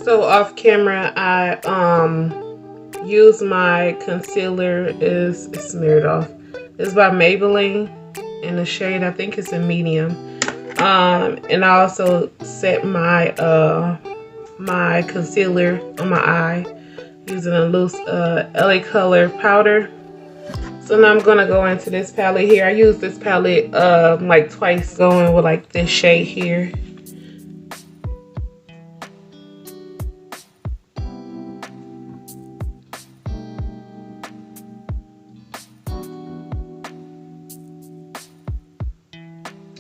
So off camera, I use my concealer. Is smeared off. It's by Maybelline in the shade, I think it's a medium. And I also set my my concealer on my eye using a loose LA Color powder. So now I'm gonna go into this palette here. I use this palette like twice, going with like this shade here.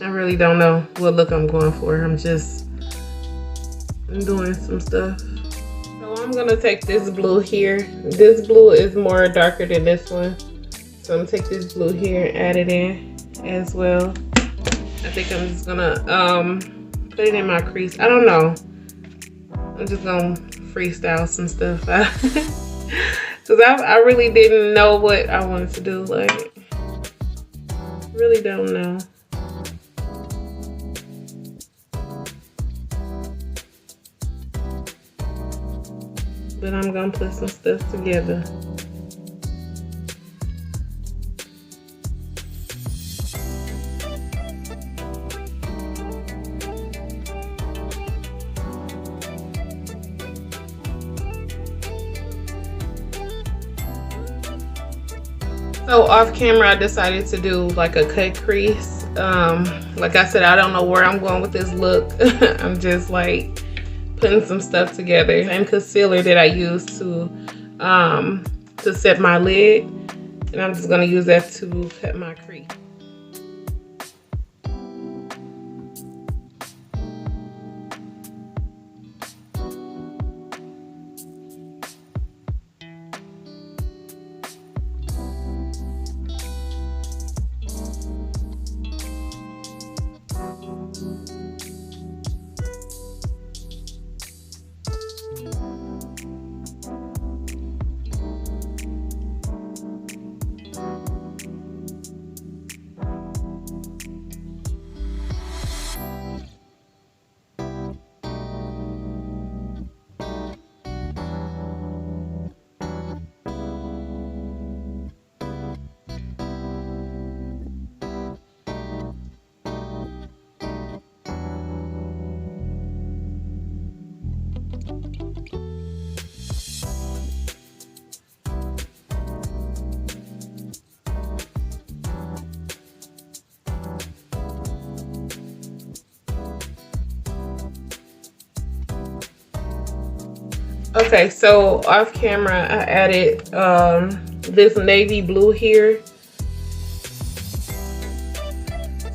I really don't know what look I'm going for. I'm doing some stuff. So I'm gonna take this blue here. This blue is more darker than this one. So I'm gonna take this blue here and add it in as well. I think I'm just gonna put it in my crease. I don't know. I'm just gonna freestyle some stuff. Cause I really didn't know what I wanted to do. Like, really don't know. But I'm gonna put some stuff together. So off camera, I decided to do like a cut crease. Like I said, I don't know where I'm going with this look. I'm just like putting some stuff together. Same concealer that I used to set my lid, and I'm just gonna use that to cut my crease. Okay, so off camera, I added this navy blue here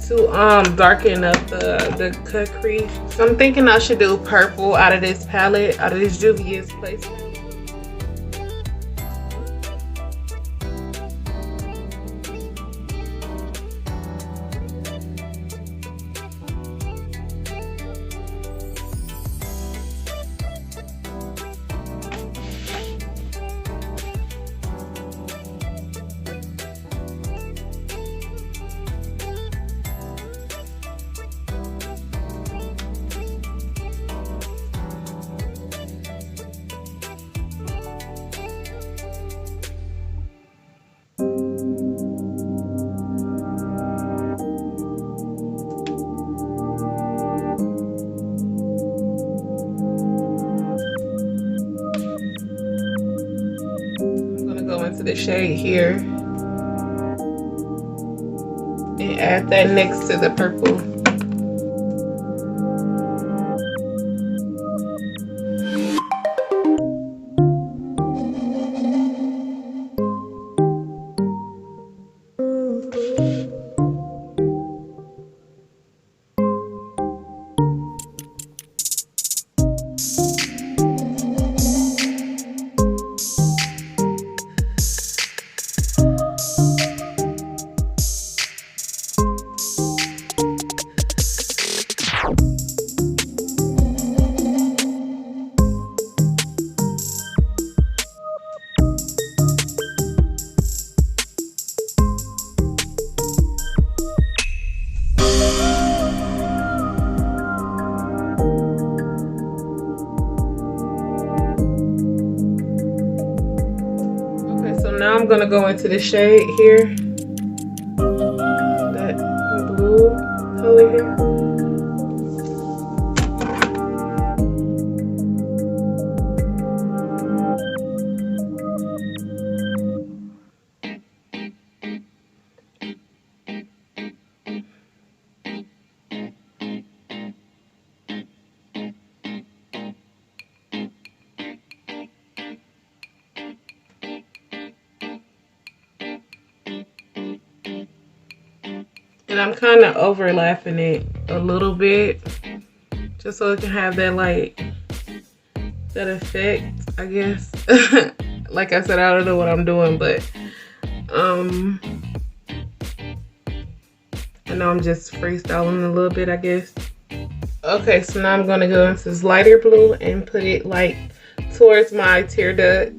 to darken up the cut crease. So I'm thinking I should do purple out of this palette, out of this Juvia's Place. Into the shade here and add that next to the purple. gonna go into the shade here, that blue color here. And I'm kind of overlapping it a little bit, just so it can have that that effect, I guess. Like I said, I don't know what I'm doing, but I know I'm just freestyling a little bit, I guess. Okay, so now I'm gonna go into this lighter blue and put it like towards my tear duct.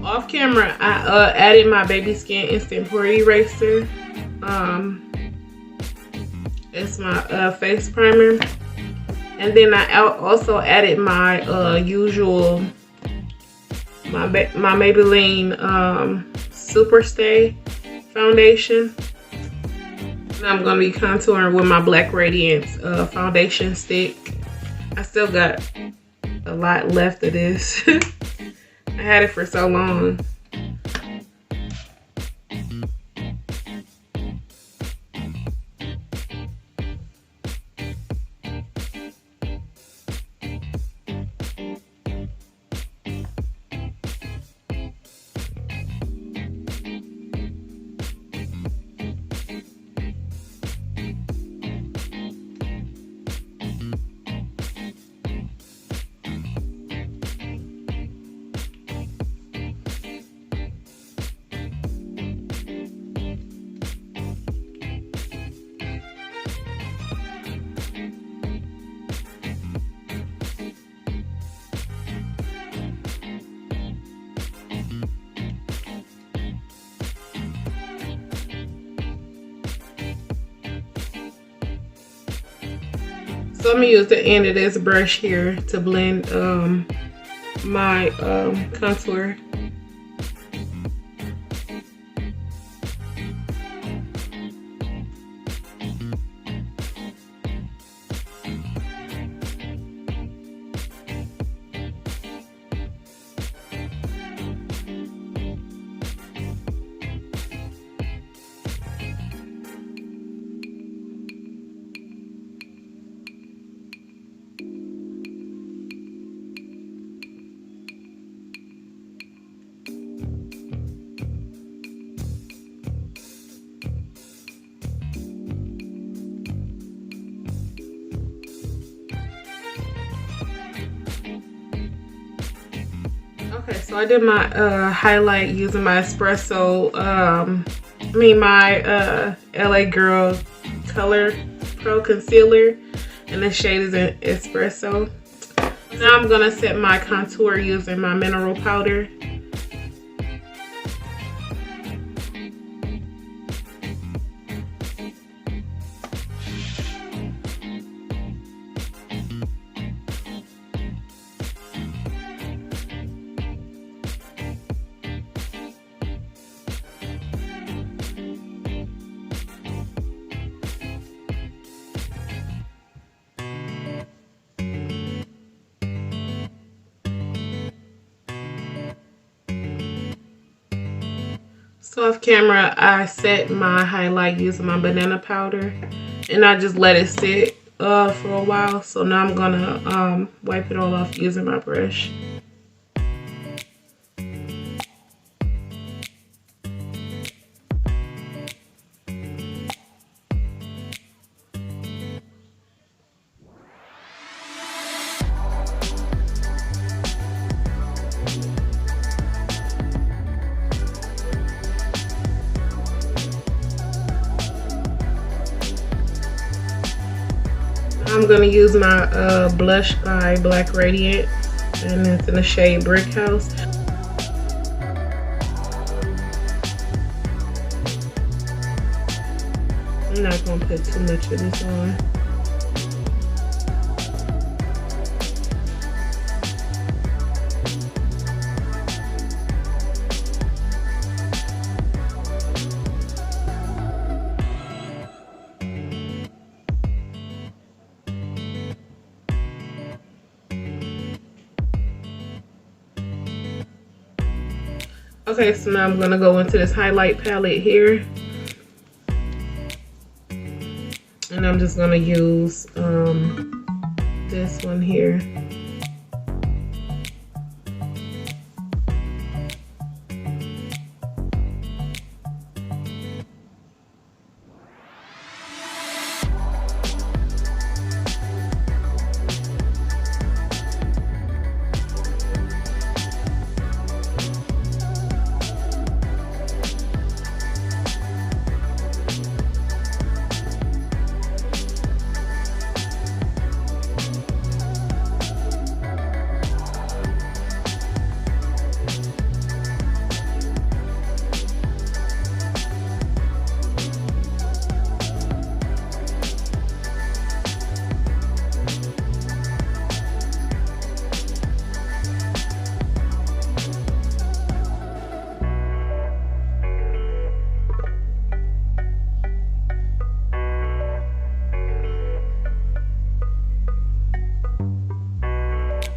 Off camera, I added my Baby Skin Instant Pore Eraser. It's my face primer, and then I also added my usual my Maybelline Super Stay foundation. And I'm gonna be contouring with my Black Radiance foundation stick. I still got a lot left of this. I had it for so long. So I'm gonna use the end of this brush here to blend my contour. Okay, so I did my highlight using my espresso, my LA Girl Color Pro Concealer, and the shade is in Espresso. Now I'm gonna set my contour using my mineral powder. So off camera, I set my highlight using my banana powder, and I just let it sit for a while. So now I'm gonna wipe it all off using my brush. I'm gonna use my blush by Black Radiant, and it's in the shade Brick House. I'm not gonna put too much of this on. Okay, so now I'm gonna go into this highlight palette here. And I'm just gonna use this one here.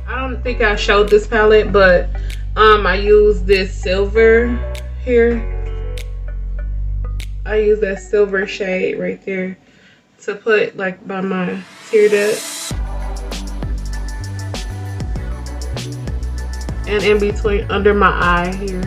I don't think I showed this palette, but I use this silver here. I use that silver shade right there to put like by my tear duct and in between under my eye here.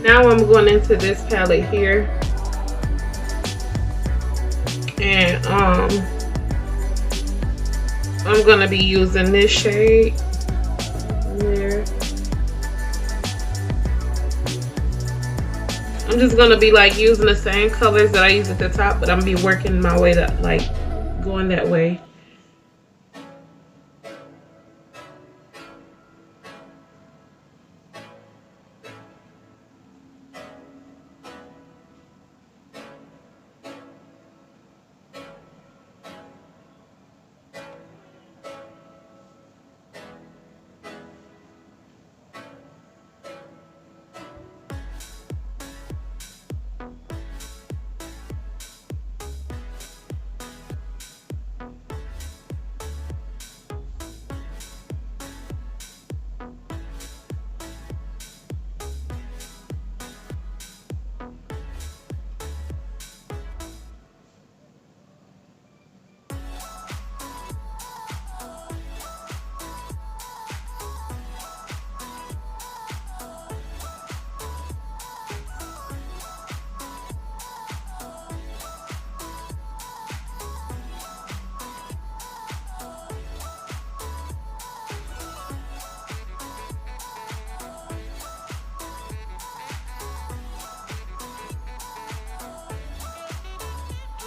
Now I'm going into this palette here, and I'm gonna be using this shade there. I'm just gonna be like using the same colors that I use at the top, but I'm gonna be working my way to like going that way.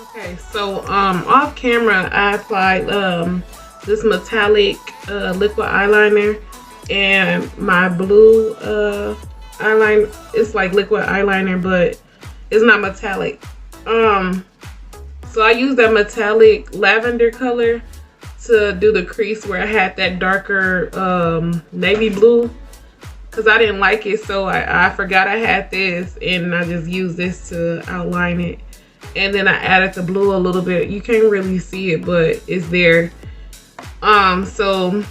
Okay, so off camera I applied this metallic liquid eyeliner, and my blue eyeliner. It's like liquid eyeliner, but it's not metallic. So I used that metallic lavender color to do the crease where I had that darker navy blue, because I didn't like it, so I forgot I had this, and I just used this to outline it. And then I added the blue a little bit. You can't really see it, but it's there. So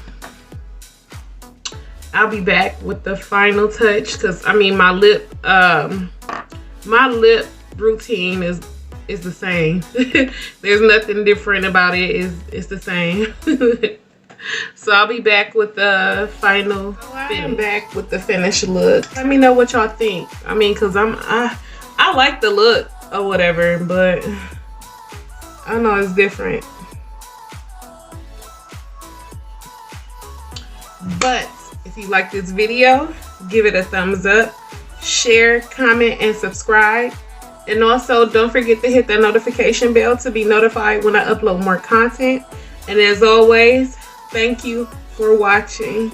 I'll be back with the final touch, because I mean my lip routine is the same. There's nothing different about it. It's the same. So I'll be back with the final. I'm back with the finished look. Let me know what y'all think. I mean, cause I like the look or whatever, but I know it's different. But If you like this video, give it a thumbs up, share, comment, and subscribe. And also, don't forget to hit that notification bell to be notified when I upload more content. And as always, thank you for watching.